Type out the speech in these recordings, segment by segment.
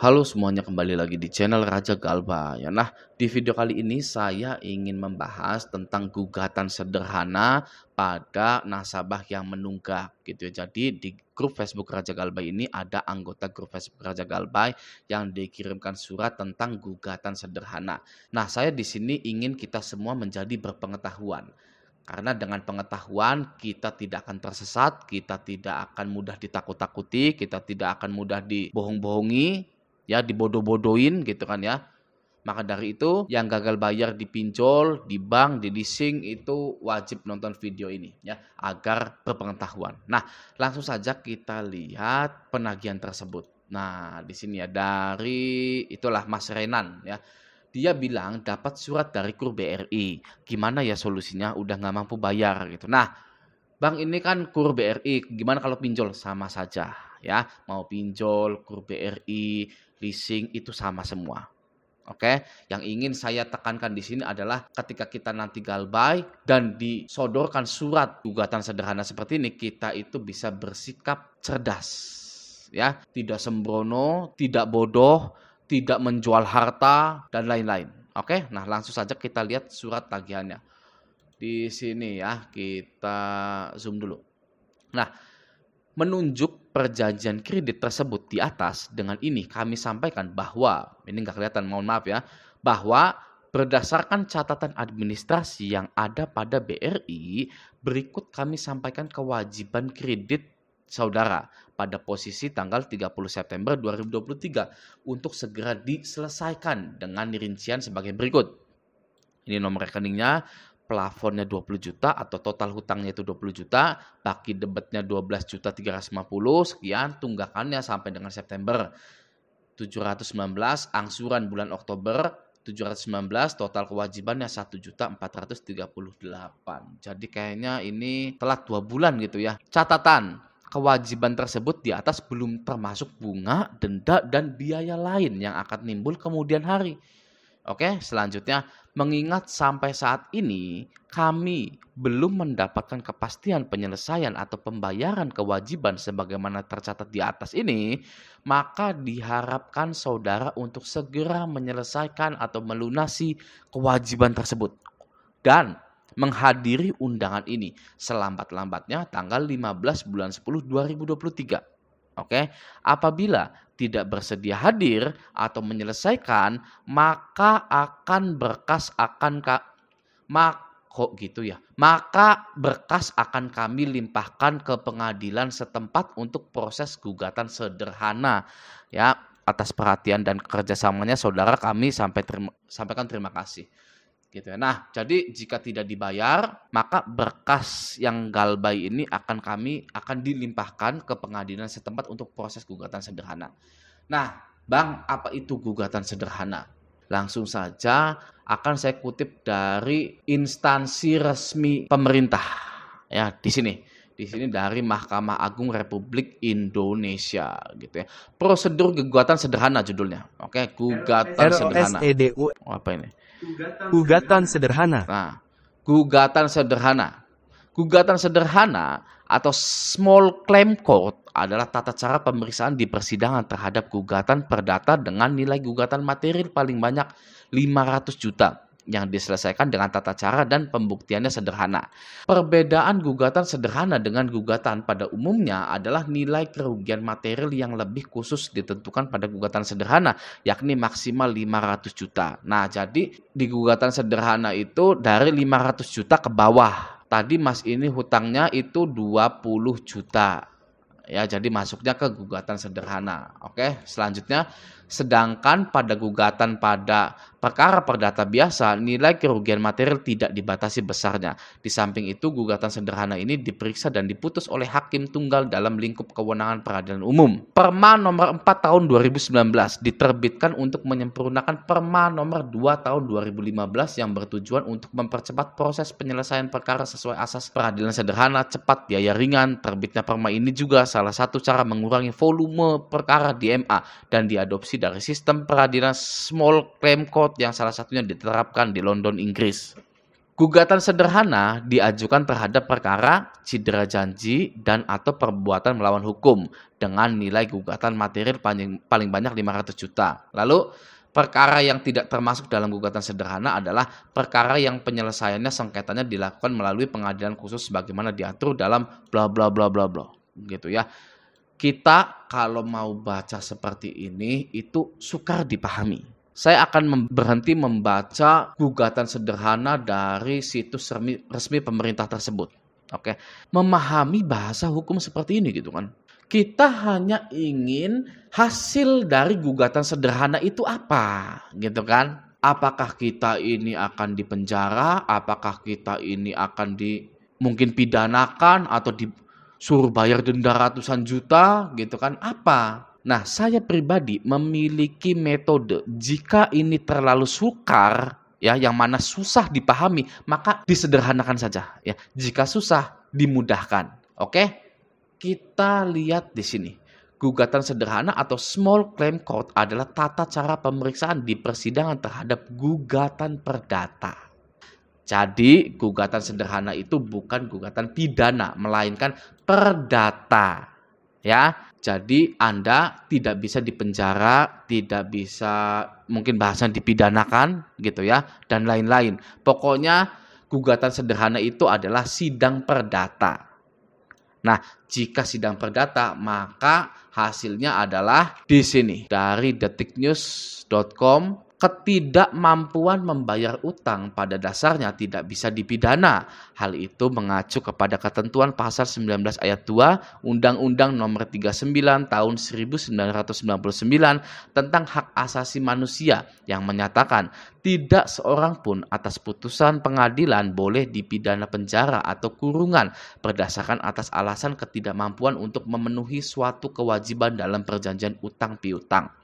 Halo semuanya, kembali lagi di channel Raja Galba ya. Nah, di video kali ini saya ingin membahas tentang gugatan sederhana pada nasabah yang menunggak gitu ya. Jadi di grup Facebook Raja Galba ini ada anggota grup Facebook Raja Galba yang dikirimkan surat tentang gugatan sederhana. Nah, saya di sini ingin kita semua menjadi berpengetahuan. Karena dengan pengetahuan kita tidak akan tersesat, kita tidak akan mudah ditakut-takuti, kita tidak akan mudah dibohong-bohongi, ya dibodoh-bodohin gitu kan ya. Maka dari itu yang gagal bayar di pinjol, di bank, di leasing itu wajib nonton video ini ya agar berpengetahuan. Nah, langsung saja kita lihat penagihan tersebut. Nah, di sini ya dari itulah Mas Renan ya. Dia bilang dapat surat dari KUR BRI. Gimana ya solusinya? Udah nggak mampu bayar gitu. Nah, Bang, ini kan KUR BRI, gimana kalau pinjol? Sama saja ya, mau pinjol, KUR BRI, leasing itu sama semua. Oke, yang ingin saya tekankan di sini adalah ketika kita nanti galbay dan disodorkan surat gugatan sederhana seperti ini, kita itu bisa bersikap cerdas ya, tidak sembrono, tidak bodoh, tidak menjual harta dan lain-lain. Oke, nah langsung saja kita lihat surat tagihannya. Di sini ya, kita zoom dulu. Nah, menunjuk perjanjian kredit tersebut di atas, dengan ini kami sampaikan bahwa, ini nggak kelihatan, mohon maaf ya, bahwa berdasarkan catatan administrasi yang ada pada BRI, berikut kami sampaikan kewajiban kredit saudara pada posisi tanggal 30 September 2023 untuk segera diselesaikan dengan rincian sebagai berikut. Ini nomor rekeningnya, plafonnya 20 juta atau total hutangnya itu 20 juta, baki debetnya 12 juta 350, sekian tunggakannya sampai dengan September 719, angsuran bulan Oktober 719, total kewajibannya 1 juta 438. Jadi kayaknya ini telat 2 bulan gitu ya. Catatan, kewajiban tersebut di atas belum termasuk bunga, denda, dan biaya lain yang akan timbul kemudian hari. Oke, selanjutnya, mengingat sampai saat ini kami belum mendapatkan kepastian penyelesaian atau pembayaran kewajiban sebagaimana tercatat di atas ini, maka diharapkan saudara untuk segera menyelesaikan atau melunasi kewajiban tersebut dan menghadiri undangan ini selambat-lambatnya tanggal 15 bulan 10 2023. Oke, apabila tidak bersedia hadir atau menyelesaikan, maka akan berkas akan kok gitu ya. Maka berkas akan kami limpahkan ke pengadilan setempat untuk proses gugatan sederhana. Ya, atas perhatian dan kerjasamanya saudara kami sampaikan terima kasih. Gitu ya. Nah, jadi jika tidak dibayar, maka berkas yang galbay ini akan dilimpahkan ke pengadilan setempat untuk proses gugatan sederhana. Nah, Bang, apa itu gugatan sederhana? Langsung saja akan saya kutip dari instansi resmi pemerintah. Ya, di sini. Di sini dari Mahkamah Agung Republik Indonesia gitu ya. Prosedur gugatan sederhana judulnya. Oke, gugatan sederhana. ROSEDU. Apa ini? Gugatan sederhana. Nah, gugatan sederhana. Gugatan sederhana atau small claim court adalah tata cara pemeriksaan di persidangan terhadap gugatan perdata dengan nilai gugatan material paling banyak 500 juta yang diselesaikan dengan tata cara dan pembuktiannya sederhana. Perbedaan gugatan sederhana dengan gugatan pada umumnya adalah nilai kerugian material yang lebih khusus ditentukan pada gugatan sederhana, yakni maksimal 500 juta. Nah, jadi di gugatan sederhana itu dari 500 juta ke bawah. Tadi Mas ini hutangnya itu 20 juta. Ya, jadi masuknya ke gugatan sederhana. Oke, selanjutnya, sedangkan pada gugatan pada perkara perdata biasa, nilai kerugian material tidak dibatasi besarnya. Di samping itu, gugatan sederhana ini diperiksa dan diputus oleh hakim tunggal dalam lingkup kewenangan peradilan umum. Perma nomor 4 tahun 2019 diterbitkan untuk menyempurnakan Perma nomor 2 tahun 2015 yang bertujuan untuk mempercepat proses penyelesaian perkara sesuai asas peradilan sederhana, cepat, biaya ringan. Terbitnya Perma ini juga salah satu cara mengurangi volume perkara di MA dan diadopsi dari sistem peradilan small claim court yang salah satunya diterapkan di London, Inggris. Gugatan sederhana diajukan terhadap perkara cedera janji dan atau perbuatan melawan hukum dengan nilai gugatan material paling banyak 500 juta. Lalu perkara yang tidak termasuk dalam gugatan sederhana adalah perkara yang penyelesaiannya sengketanya dilakukan melalui pengadilan khusus sebagaimana diatur dalam bla bla bla bla bla. Gitu ya. Kita kalau mau baca seperti ini itu sukar dipahami. Saya akan berhenti membaca gugatan sederhana dari situs resmi pemerintah tersebut. Oke, memahami bahasa hukum seperti ini gitu kan. Kita hanya ingin hasil dari gugatan sederhana itu apa, gitu kan? Apakah kita ini akan dipenjara? Apakah kita ini akan mungkin pidanakan atau disuruh bayar denda ratusan juta, gitu kan? Apa? Nah, saya pribadi memiliki metode jika ini terlalu sukar, ya, yang mana susah dipahami, maka disederhanakan saja, ya. Jika susah, dimudahkan. Oke? Kita lihat di sini. Gugatan sederhana atau small claim court adalah tata cara pemeriksaan di persidangan terhadap gugatan perdata. Jadi, gugatan sederhana itu bukan gugatan pidana, melainkan perdata. Ya, jadi Anda tidak bisa dipenjara, tidak bisa mungkin bahasanya dipidanakan gitu ya, dan lain-lain. Pokoknya gugatan sederhana itu adalah sidang perdata. Nah, jika sidang perdata, maka hasilnya adalah di sini dari detiknews.com. Ketidakmampuan membayar utang pada dasarnya tidak bisa dipidana. Hal itu mengacu kepada ketentuan pasal 19 ayat 2 Undang-Undang Nomor 39 Tahun 1999 tentang hak asasi manusia yang menyatakan tidak seorang pun atas putusan pengadilan boleh dipidana penjara atau kurungan berdasarkan atas alasan ketidakmampuan untuk memenuhi suatu kewajiban dalam perjanjian utang piutang.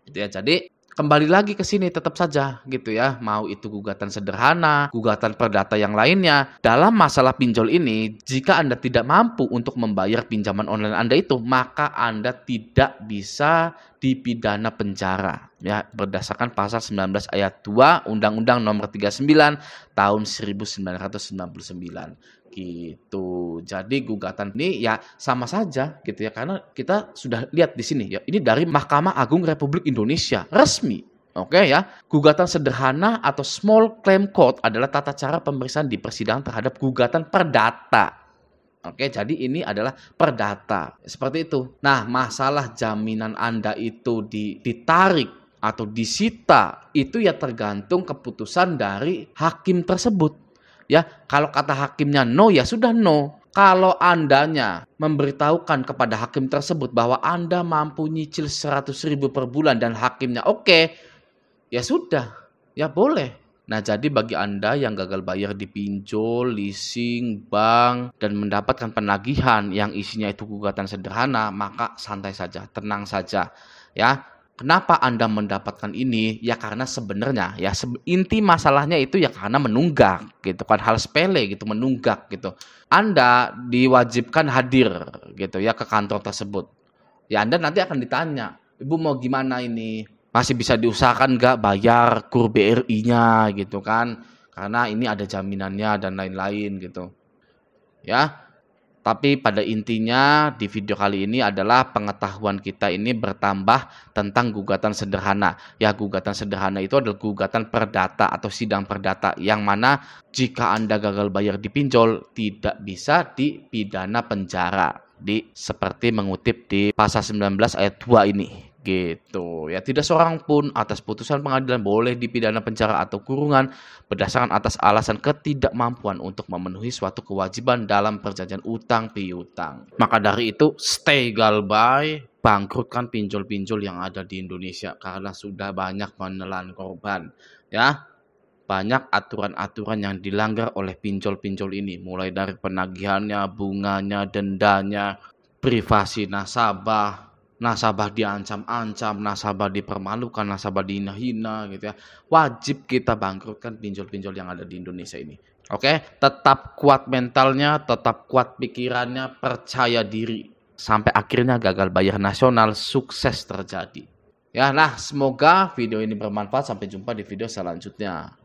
Gitu ya. Jadi kembali lagi ke sini tetap saja gitu ya, mau itu gugatan sederhana, gugatan perdata yang lainnya. Dalam masalah pinjol ini, jika Anda tidak mampu untuk membayar pinjaman online Anda itu, maka Anda tidak bisa dipidana penjara. Ya, berdasarkan pasal 19 ayat 2 Undang-Undang Nomor 39 Tahun 1999. Gitu. Jadi gugatan ini ya sama saja gitu ya, karena kita sudah lihat di sini ya, ini dari Mahkamah Agung Republik Indonesia resmi. Oke ya, gugatan sederhana atau small claim court adalah tata cara pemeriksaan di persidangan terhadap gugatan perdata. Oke, jadi ini adalah perdata. Seperti itu. Nah, masalah jaminan Anda itu ditarik atau disita, itu ya tergantung keputusan dari hakim tersebut. Ya, kalau kata hakimnya no, ya sudah no. Kalau Andanya memberitahukan kepada hakim tersebut bahwa Anda mampu nyicil 100.000 per bulan dan hakimnya oke, ya sudah, ya boleh. Nah, jadi bagi Anda yang gagal bayar di pinjol, leasing, bank, dan mendapatkan penagihan yang isinya itu gugatan sederhana, maka santai saja, tenang saja. Ya, kenapa Anda mendapatkan ini? Ya karena sebenarnya ya inti masalahnya itu ya karena menunggak gitu kan, hal sepele gitu, menunggak gitu. Anda diwajibkan hadir gitu ya ke kantor tersebut. Ya Anda nanti akan ditanya, "Ibu mau gimana ini? Masih bisa diusahakan nggak bayar KUR BRI-nya gitu kan? Karena ini ada jaminannya dan lain-lain gitu." Ya. Tapi pada intinya di video kali ini adalah pengetahuan kita ini bertambah tentang gugatan sederhana. Ya, gugatan sederhana itu adalah gugatan perdata atau sidang perdata yang mana jika Anda gagal bayar di pinjol tidak bisa dipidana penjara. Seperti mengutip di pasal 19 ayat 2 ini. Gitu ya, tidak seorang pun atas putusan pengadilan boleh dipidana penjara atau kurungan berdasarkan atas alasan ketidakmampuan untuk memenuhi suatu kewajiban dalam perjanjian utang piutang. Maka dari itu stay galbay, bangkrutkan pinjol-pinjol yang ada di Indonesia karena sudah banyak menelan korban ya. Banyak aturan-aturan yang dilanggar oleh pinjol-pinjol ini, mulai dari penagihannya, bunganya, dendanya, privasi nasabah diancam-ancam, nasabah dipermalukan, nasabah dihina-hina gitu ya. Wajib kita bangkrutkan pinjol-pinjol yang ada di Indonesia ini. Oke, tetap kuat mentalnya, tetap kuat pikirannya, percaya diri. Sampai akhirnya gagal bayar nasional sukses terjadi. Ya, nah semoga video ini bermanfaat. Sampai jumpa di video selanjutnya.